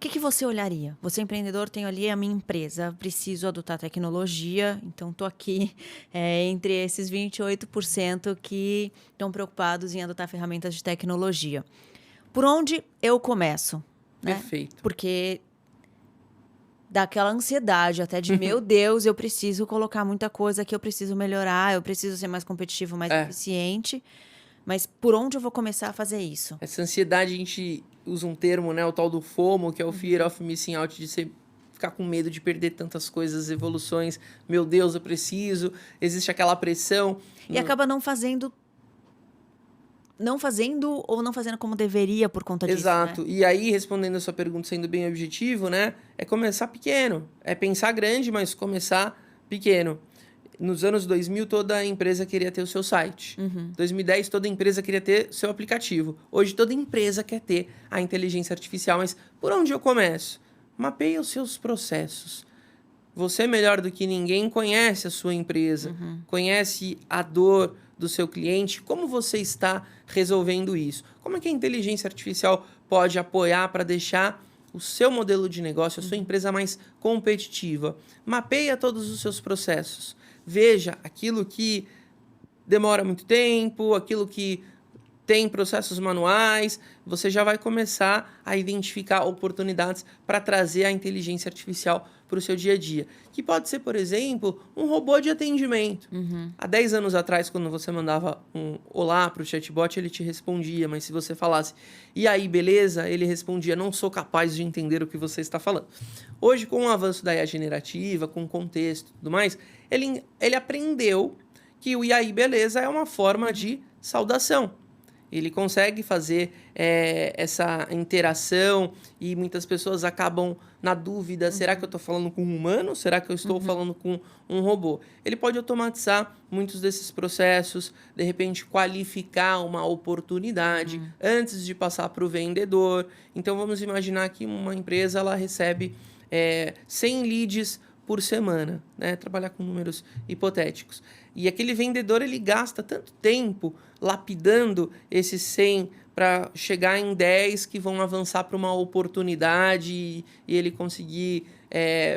que você olharia? Você é empreendedor, tenho ali a minha empresa, preciso adotar tecnologia, então estou aqui entre esses 28% que estão preocupados em adotar ferramentas de tecnologia. Por onde eu começo, né? Perfeito. Porque dá aquela ansiedade até de, meu Deus, eu preciso colocar muita coisa aqui, eu preciso melhorar, eu preciso ser mais competitivo, mais É, eficiente. Mas por onde eu vou começar a fazer isso? essa ansiedade a gente usa um termo, né, o tal do FOMO, que é o Fear of Missing Out, de você ficar com medo de perder tantas coisas, evoluções. Meu Deus, eu preciso. Existe aquela pressão. E acaba não fazendo ou não fazendo como deveria por conta disso, né? Exato. E aí, respondendo a sua pergunta, sendo bem objetivo, né? É começar pequeno. É pensar grande, mas começar pequeno. Nos anos 2000, toda empresa queria ter o seu site. 2010, toda empresa queria ter seu aplicativo. Hoje, toda empresa quer ter a inteligência artificial. Mas por onde eu começo? Mapeia os seus processos. Você, melhor do que ninguém, conhece a sua empresa, conhece a dor do seu cliente, como você está resolvendo isso? Como é que a inteligência artificial pode apoiar para deixar o seu modelo de negócio, a sua empresa mais competitiva? Mapeia todos os seus processos. Veja aquilo que demora muito tempo, aquilo que tem processos manuais, você já vai começar a identificar oportunidades para trazer a inteligência artificial para o seu dia a dia. Que pode ser, por exemplo, um robô de atendimento. Há 10 anos atrás, quando você mandava um olá para o chatbot, ele te respondia, mas se você falasse, e aí, beleza? Ele respondia, não sou capaz de entender o que você está falando. Hoje, com o avanço da IA generativa, com contexto e tudo mais, ele aprendeu que o e aí, beleza, é uma forma de saudação. Ele consegue fazer essa interação e muitas pessoas acabam na dúvida, será que eu estou falando com um humano? Será que eu estou falando com um robô? Ele pode automatizar muitos desses processos, de repente qualificar uma oportunidade antes de passar para o vendedor. Então vamos imaginar que uma empresa ela recebe 100 leads por semana, né? Trabalhar com números hipotéticos. E aquele vendedor ele gasta tanto tempo lapidando esses 100 para chegar em 10 que vão avançar para uma oportunidade e ele conseguir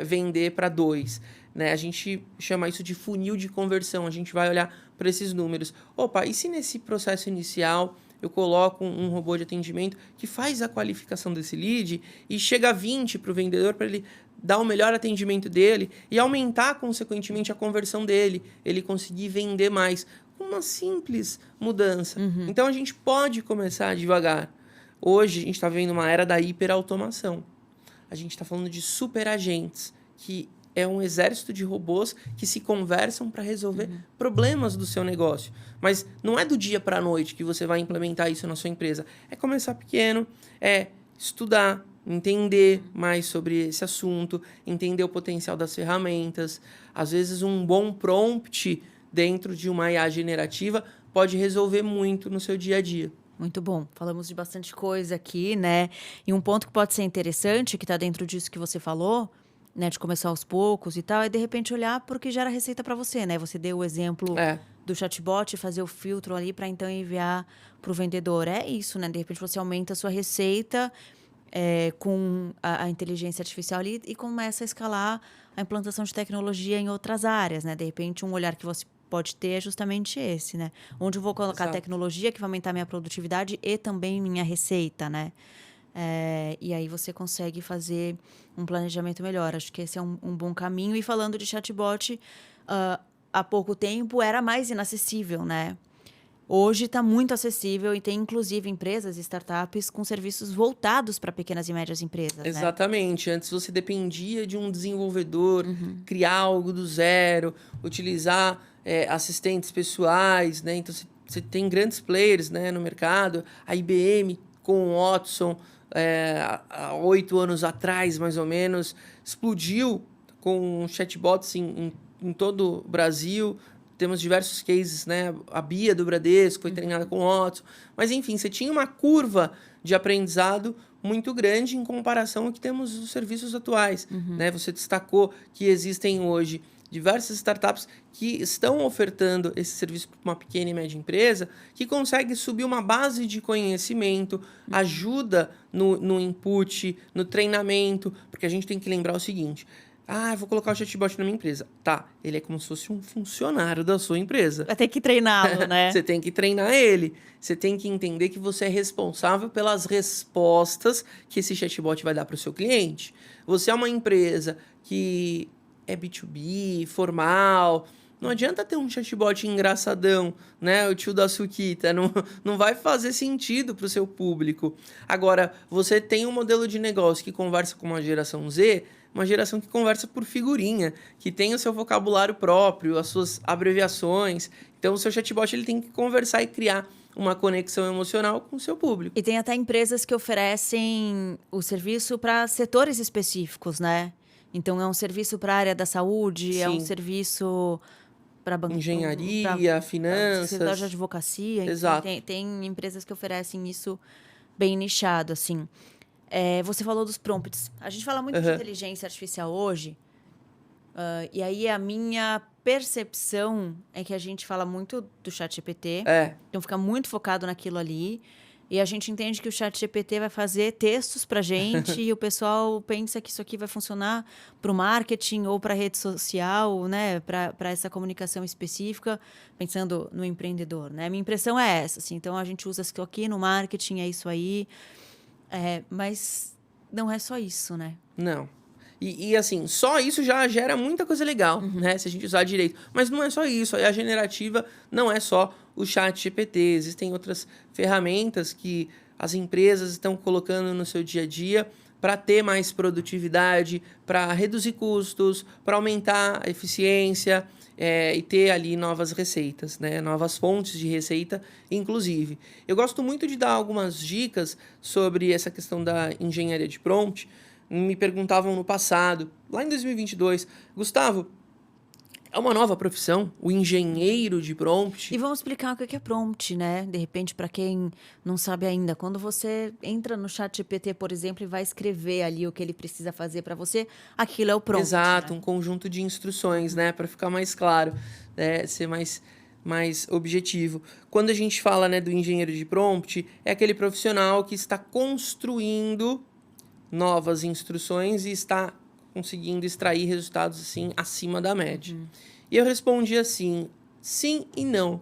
vender para 2. Né? A gente chama isso de funil de conversão. A gente vai olhar para esses números. Opa, e se nesse processo inicial eu coloco um robô de atendimento que faz a qualificação desse lead e chega a 20 para o vendedor para ele dar o melhor atendimento dele e aumentar, consequentemente, a conversão dele, ele conseguir vender mais. Uma simples mudança. Então, a gente pode começar devagar. Hoje, a gente está vendo uma era da hiperautomação. A gente está falando de superagentes, que é um exército de robôs que se conversam para resolver problemas do seu negócio. Mas não é do dia para a noite que você vai implementar isso na sua empresa. É começar pequeno, é estudar, entender mais sobre esse assunto, entender o potencial das ferramentas. Às vezes, um bom prompt dentro de uma IA generativa pode resolver muito no seu dia a dia. Muito bom. Falamos de bastante coisa aqui, né? E um ponto que pode ser interessante, que está dentro disso que você falou, né, de começar aos poucos e tal, é de repente olhar para o que gera receita para você, né? Você deu o exemplo do chatbot, fazer o filtro ali para então enviar para o vendedor. É isso, né? De repente você aumenta a sua receita com a inteligência artificial ali e começa a escalar a implantação de tecnologia em outras áreas, né? De repente, um olhar que você pode ter é justamente esse, né? Onde eu vou colocar tecnologia que vai aumentar minha produtividade e também minha receita, né? E aí você consegue fazer um planejamento melhor. Acho que esse é um bom caminho. E falando de chatbot, há pouco tempo era mais inacessível, né? Hoje está muito acessível e tem, inclusive, empresas e startups com serviços voltados para pequenas e médias empresas, Exatamente. Antes você dependia de um desenvolvedor criar algo do zero, utilizar assistentes pessoais, né? Então você tem grandes players, né, no mercado. A IBM com o Watson, há 8 anos atrás, mais ou menos, explodiu com chatbots em todo o Brasil. Temos diversos cases, né? A Bia do Bradesco foi treinada com o Watson. Mas, enfim, você tinha uma curva de aprendizado muito grande em comparação ao que temos nos serviços atuais. Né? Você destacou que existem hoje diversas startups que estão ofertando esse serviço para uma pequena e média empresa, que consegue subir uma base de conhecimento, ajuda no input, no treinamento, porque a gente tem que lembrar o seguinte: eu vou colocar o chatbot na minha empresa. Tá, ele é como se fosse um funcionário da sua empresa. Vai ter que treiná-lo, né? Você tem que treinar ele. Você tem que entender que você é responsável pelas respostas que esse chatbot vai dar para o seu cliente. Você é uma empresa que é B2B, formal. Não adianta ter um chatbot engraçadão, né? O tio da Suquita. Não vai fazer sentido para o seu público. Agora, você tem um modelo de negócio que conversa com uma geração Z, uma geração que conversa por figurinha, que tem o seu vocabulário próprio, as suas abreviações. Então, o seu chatbot ele tem que conversar e criar uma conexão emocional com o seu público. E tem até empresas que oferecem o serviço para setores específicos, né? Então, é um serviço para a área da saúde, é um Sim. serviço para Engenharia, finanças. escritório de advocacia. Enfim, Exato. tem empresas que oferecem isso bem nichado, assim. Você falou dos prompts. A gente fala muito de inteligência artificial hoje. E aí a minha percepção é que a gente fala muito do ChatGPT. Então fica muito focado naquilo ali. E a gente entende que o ChatGPT vai fazer textos pra gente e o pessoal pensa que isso aqui vai funcionar para o marketing ou para rede social, né? Para essa comunicação específica, pensando no empreendedor, né? Minha impressão é essa, assim. Então a gente usa isso aqui no marketing, é isso aí. Mas não é só isso, né? Não. E assim, só isso já gera muita coisa legal, né? Se a gente usar direito. Mas não é só isso. A generativa não é só o ChatGPT. Existem outras ferramentas que as empresas estão colocando no seu dia a dia para ter mais produtividade, para reduzir custos, para aumentar a eficiência e ter ali novas receitas, né? Novas fontes de receita, inclusive. Eu gosto muito de dar algumas dicas sobre essa questão da engenharia de prompt. Me perguntavam no passado, lá em 2022, Gustavo, é uma nova profissão, o engenheiro de prompt? E vamos explicar o que é prompt, né? De repente, para quem não sabe ainda, quando você entra no ChatGPT, por exemplo, e vai escrever ali o que ele precisa fazer para você, aquilo é o prompt. Exato, né? um conjunto de instruções, né? Para ficar mais claro, né? Ser mais objetivo. Quando a gente fala, né, do engenheiro de prompt, é aquele profissional que está construindo novas instruções e está conseguindo extrair resultados assim acima da média. E eu respondi assim: sim e não.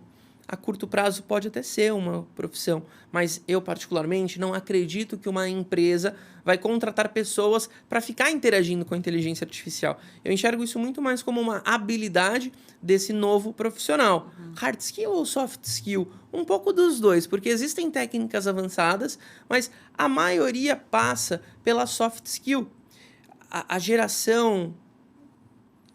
A curto prazo pode até ser uma profissão, mas eu particularmente não acredito que uma empresa vai contratar pessoas para ficar interagindo com a inteligência artificial. Eu enxergo isso muito mais como uma habilidade desse novo profissional. Hard skill ou soft skill? Um pouco dos dois, porque existem técnicas avançadas, mas a maioria passa pela soft skill. A geração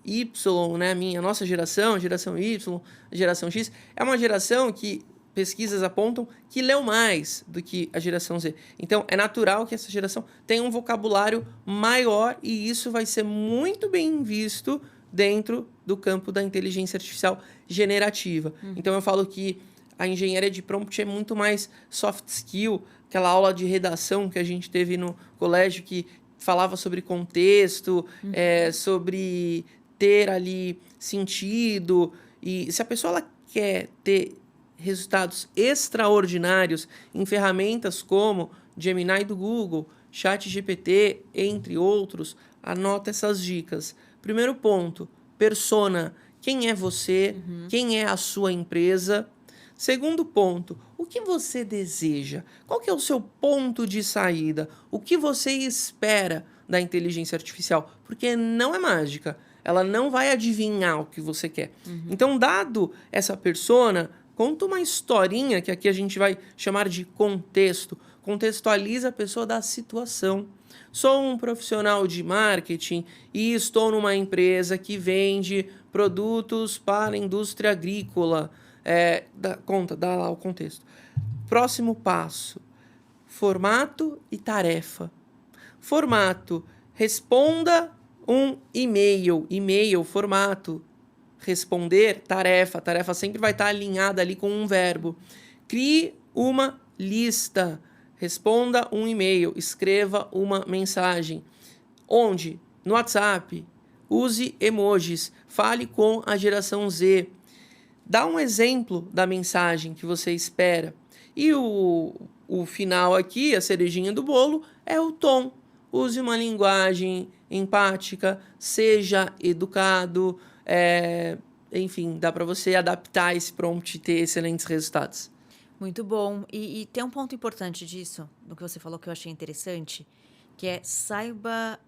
Y, né, a nossa geração, a geração Y, a geração X, é uma geração que pesquisas apontam que leu mais do que a geração Z. Então, é natural que essa geração tenha um vocabulário maior e isso vai ser muito bem visto dentro do campo da inteligência artificial generativa. Então, eu falo que a engenharia de prompt é muito mais soft skill, aquela aula de redação que a gente teve no colégio que falava sobre contexto, sobre ter ali sentido. E se a pessoa ela quer ter resultados extraordinários em ferramentas como Gemini do Google, ChatGPT, entre outros, anota essas dicas. Primeiro ponto, persona. Quem é você? Quem é a sua empresa? Segundo ponto, o que você deseja? Qual que é o seu ponto de saída? O que você espera da inteligência artificial? Porque não é mágica. Ela não vai adivinhar o que você quer. Então, dado essa persona, conta uma historinha, que aqui a gente vai chamar de contexto. Contextualiza a pessoa da situação. Sou um profissional de marketing e estou numa empresa que vende produtos para a indústria agrícola. Dá lá o contexto. Próximo passo: formato e tarefa. Formato: responda um e-mail. E-mail, formato. Responder, tarefa. Tarefa sempre vai estar alinhada ali com um verbo. Crie uma lista. Responda um e-mail. Escreva uma mensagem. Onde? No WhatsApp. use emojis, fale com a geração Z. Dá um exemplo da mensagem que você espera. E o final aqui, a cerejinha do bolo, é o tom. Use uma linguagem empática, seja educado, enfim, dá para você adaptar esse prompt e ter excelentes resultados. Muito bom. E tem um ponto importante disso, do que você falou que eu achei interessante, que é saiba,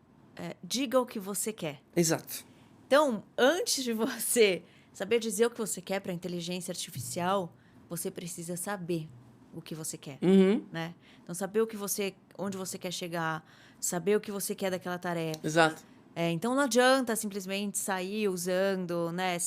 diga o que você quer. Exato. Então, antes de você saber dizer o que você quer para a inteligência artificial, você precisa saber o que você quer, né? Então, saber onde você quer chegar, saber o que você quer daquela tarefa. Exato. Então, não adianta simplesmente sair usando, né?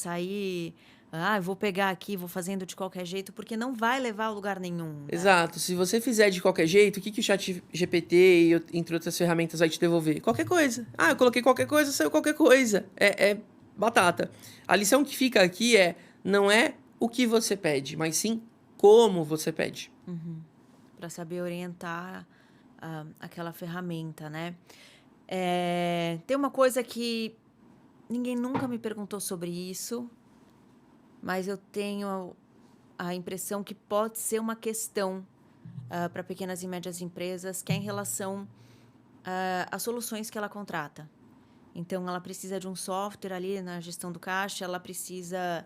Eu vou pegar aqui, vou fazendo de qualquer jeito, porque não vai levar a lugar nenhum. Né? Exato. Se você fizer de qualquer jeito, o que o ChatGPT e entre outras ferramentas vai te devolver? Qualquer coisa. Eu coloquei qualquer coisa, saiu qualquer coisa. É batata. A lição que fica aqui não é o que você pede, mas sim como você pede. Para saber orientar aquela ferramenta, né? Tem uma coisa que ninguém nunca me perguntou sobre isso, mas eu tenho a impressão que pode ser uma questão para pequenas e médias empresas, que é em relação às soluções que ela contrata. Então, ela precisa de um software ali na gestão do caixa, ela precisa,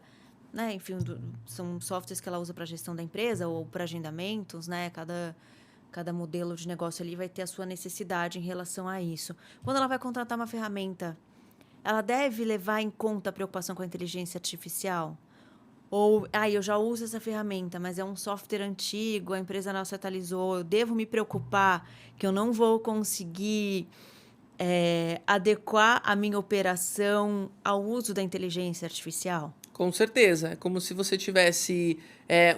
né, enfim, são softwares que ela usa para a gestão da empresa ou para agendamentos, né? Cada modelo de negócio ali vai ter a sua necessidade em relação a isso. Quando ela vai contratar uma ferramenta, ela deve levar em conta a preocupação com a inteligência artificial? Ou, eu já uso essa ferramenta, mas é um software antigo, a empresa nossa atualizou, eu devo me preocupar que eu não vou conseguir adequar a minha operação ao uso da inteligência artificial? Com certeza. É como se você tivesse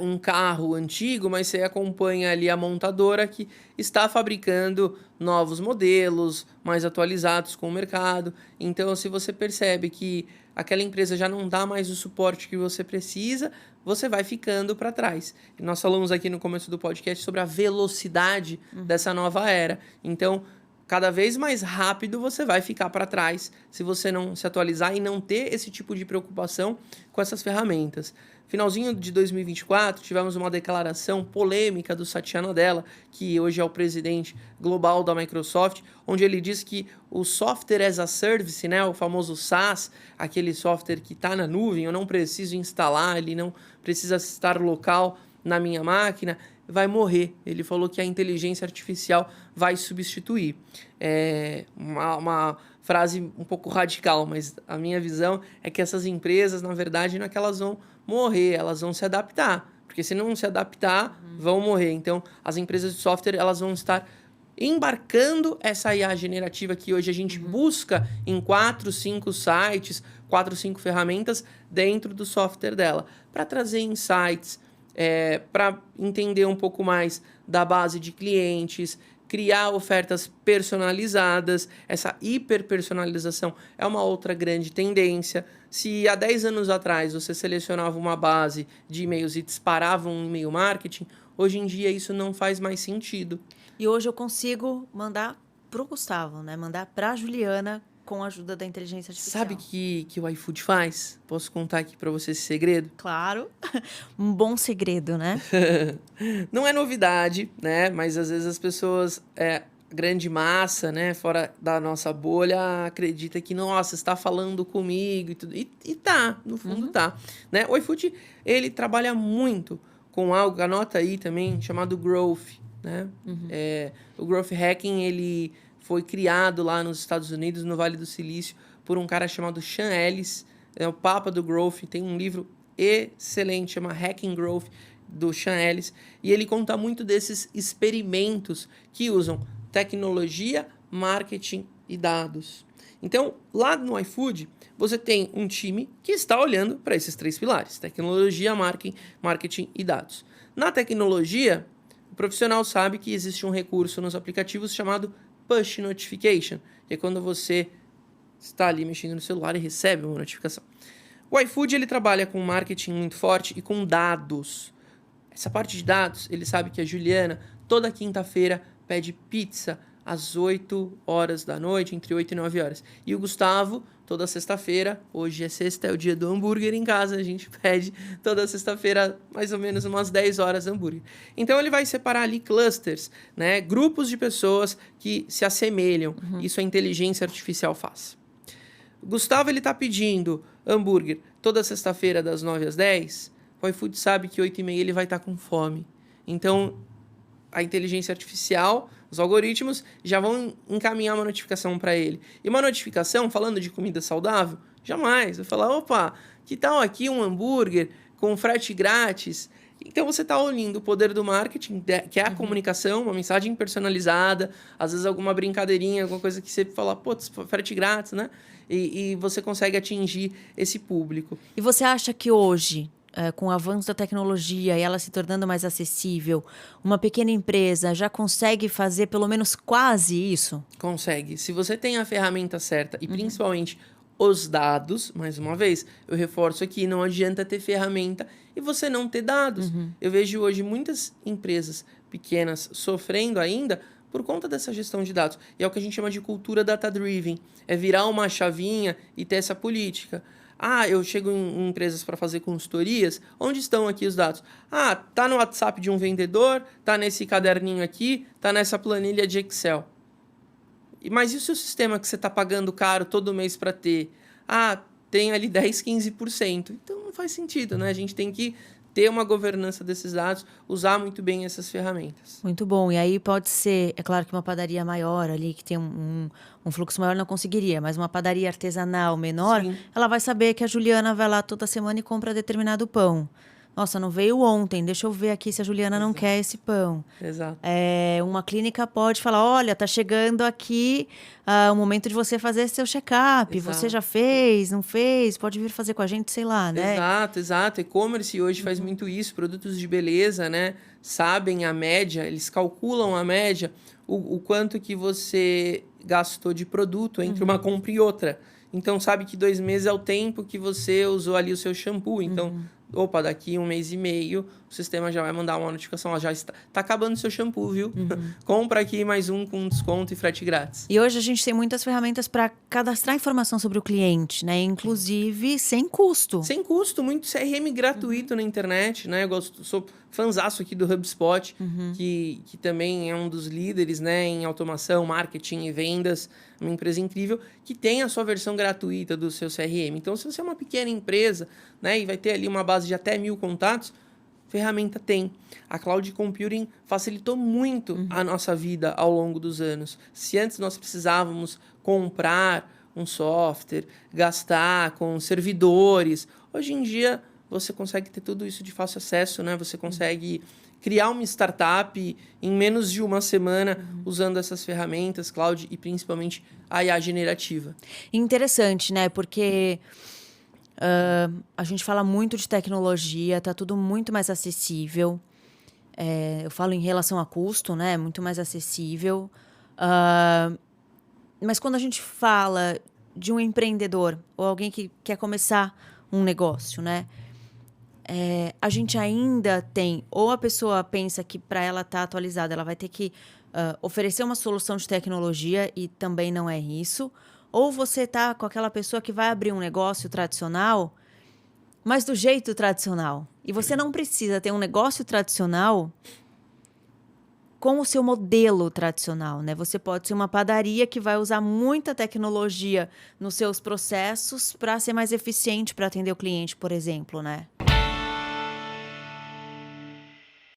um carro antigo, mas você acompanha ali a montadora que está fabricando novos modelos, mais atualizados com o mercado. Então, se você percebe que aquela empresa já não dá mais o suporte que você precisa, você vai ficando para trás. E nós falamos aqui no começo do podcast sobre a velocidade dessa nova era. Então, cada vez mais rápido você vai ficar para trás se você não se atualizar e não ter esse tipo de preocupação com essas ferramentas. Finalzinho de 2024, tivemos uma declaração polêmica do Satya Nadella, que hoje é o presidente global da Microsoft, onde ele diz que o Software as a Service, né, o famoso SaaS, aquele software que está na nuvem, eu não preciso instalar, ele não precisa estar local na minha máquina, vai morrer. Ele falou que a inteligência artificial vai substituir. É uma frase um pouco radical, mas a minha visão é que essas empresas, na verdade, não é que elas vão morrer, elas vão se adaptar. Porque se não se adaptar, vão morrer. Então, as empresas de software, elas vão estar embarcando essa IA generativa que hoje a gente busca em 4, 5 sites, 4, 5 ferramentas dentro do software dela, para trazer insights, para entender um pouco mais da base de clientes, criar ofertas personalizadas. Essa hiperpersonalização é uma outra grande tendência. Se há 10 anos atrás você selecionava uma base de e-mails e disparava um e-mail marketing, hoje em dia isso não faz mais sentido. E hoje eu consigo mandar para o Gustavo, né? Mandar para a Juliana com a ajuda da inteligência artificial. Sabe que o iFood faz? Posso contar aqui para você esse segredo? Claro. Um bom segredo, né? Não é novidade, né? Mas às vezes as pessoas, grande massa, né? Fora da nossa bolha, acredita que, nossa, está falando comigo e tudo. E tá, no fundo tá. Né? O iFood, ele trabalha muito com algo, anota aí também, chamado Growth, né? O Growth Hacking, ele foi criado lá nos Estados Unidos, no Vale do Silício, por um cara chamado Sean Ellis, é o papa do Growth, tem um livro excelente, chama Hacking Growth, do Sean Ellis, e ele conta muito desses experimentos que usam tecnologia, marketing e dados. Então, lá no iFood, você tem um time que está olhando para esses 3 pilares, tecnologia, marketing e dados. Na tecnologia, o profissional sabe que existe um recurso nos aplicativos chamado Push Notification, que é quando você está ali mexendo no celular e recebe uma notificação. O iFood, ele trabalha com marketing muito forte e com dados. Essa parte de dados, ele sabe que a Juliana, toda quinta-feira, pede pizza às 8 horas da noite, entre 8 e 9 horas. E o Gustavo, toda sexta-feira, hoje é sexta, é o dia do hambúrguer em casa, a gente pede toda sexta-feira, mais ou menos umas 10 horas hambúrguer. Então ele vai separar ali clusters, né? Grupos de pessoas que se assemelham. Isso a inteligência artificial faz. O Gustavo, ele tá pedindo hambúrguer toda sexta-feira das 9 às 10, o iFood sabe que 8 e meia ele vai estar com fome. Então, a inteligência artificial, os algoritmos, já vão encaminhar uma notificação para ele. E uma notificação, falando de comida saudável, jamais. Vai falar, opa, que tal aqui um hambúrguer com frete grátis? Então, você está unindo o poder do marketing, que é a comunicação, uma mensagem personalizada, às vezes alguma brincadeirinha, alguma coisa que você fala, putz, frete grátis, né? E você consegue atingir esse público. E você acha que hoje, com o avanço da tecnologia e ela se tornando mais acessível, uma pequena empresa já consegue fazer pelo menos quase isso? Consegue. Se você tem a ferramenta certa e principalmente os dados, mais uma vez, eu reforço aqui, não adianta ter ferramenta e você não ter dados. Eu vejo hoje muitas empresas pequenas sofrendo ainda por conta dessa gestão de dados. E é o que a gente chama de cultura data-driven. É virar uma chavinha e ter essa política. Ah, eu chego em empresas para fazer consultorias. Onde estão aqui os dados? Ah, tá no WhatsApp de um vendedor, tá nesse caderninho aqui, tá nessa planilha de Excel. Mas e o seu sistema que você está pagando caro todo mês para ter? Ah, tem ali 10, 15%. Então não faz sentido, né? A gente tem que ter uma governança desses dados, usar muito bem essas ferramentas. Muito bom. E aí pode ser, é claro que uma padaria maior ali, que tem um fluxo maior, não conseguiria, mas uma padaria artesanal menor, Sim. ela vai saber que a Juliana vai lá toda semana e compra determinado pão. Nossa, não veio ontem, deixa eu ver aqui se a Juliana não quer esse pão. Exato. Uma clínica pode falar, olha, tá chegando aqui o momento de você fazer seu check-up. Exato. Você já fez, não fez? Pode vir fazer com a gente, sei lá, né? Exato. E-commerce hoje faz muito isso, produtos de beleza, né? Sabem a média, eles calculam a média, o quanto que você gastou de produto entre uma compra e outra. Então, sabe que 2 meses é o tempo que você usou ali o seu shampoo. Então, opa, daqui 1 mês e meio, o sistema já vai mandar uma notificação. Ó, já está acabando o seu shampoo, viu? Compra aqui mais um com desconto e frete grátis. E hoje a gente tem muitas ferramentas para cadastrar informação sobre o cliente, né? Inclusive sem custo. Sem custo, muito CRM gratuito na internet, né? Eu sou fanzaço aqui do HubSpot, que também é um dos líderes, né, em automação, marketing e vendas. Uma empresa incrível que tem a sua versão gratuita do seu CRM. Então, se você é uma pequena empresa, né, e vai ter ali uma base de até 1.000 contatos, ferramenta tem. A cloud computing facilitou muito a nossa vida ao longo dos anos. Se antes nós precisávamos comprar um software, gastar com servidores, hoje em dia você consegue ter tudo isso de fácil acesso, né? Você consegue criar uma startup em menos de uma semana usando essas ferramentas, cloud e principalmente a IA generativa. Interessante, né? Porque a gente fala muito de tecnologia, tá tudo muito mais acessível. Eu falo em relação a custo, né? Muito mais acessível. Mas quando a gente fala de um empreendedor ou alguém que quer começar um negócio, né? A gente ainda tem, ou a pessoa pensa que para ela estar atualizada, ela vai ter que oferecer uma solução de tecnologia e também não é isso. Ou você tá com aquela pessoa que vai abrir um negócio tradicional, mas do jeito tradicional. E você não precisa ter um negócio tradicional com o seu modelo tradicional, né? Você pode ser uma padaria que vai usar muita tecnologia nos seus processos para ser mais eficiente para atender o cliente, por exemplo, né?